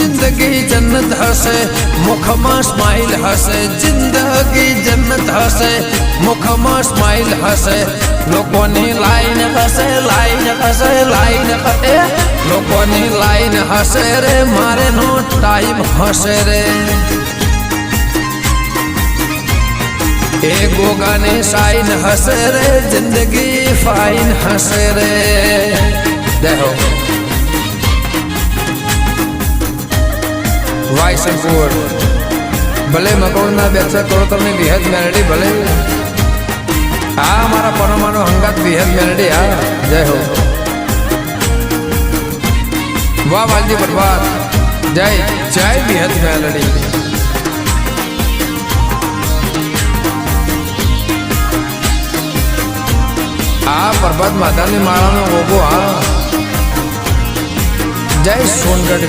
जिंदगी जन्नत हसे मुखमा स्माइल हसे जिंदगी जन्नत हसे मुखमा स्माइल हसे लोकोनी लाइन हसे लाइन हसे लाइन हसे लोकोनी लाइन हसे रे मारे नो टाइम हसे रे ए गोगानी साइन हसे रे जिंदगी फाइन हसे रे देखो वाई संपूर भले मकोड़ना बेचा करो तमने बेहद मेलडी भले आ मारा परमाणु हंगात बेहद मेलडी आ जय हो वाह वालजी बर्बाद जय जय बेहद मेलडी आ बर्बाद माता ने मारा में वो आ जय सोनगढ़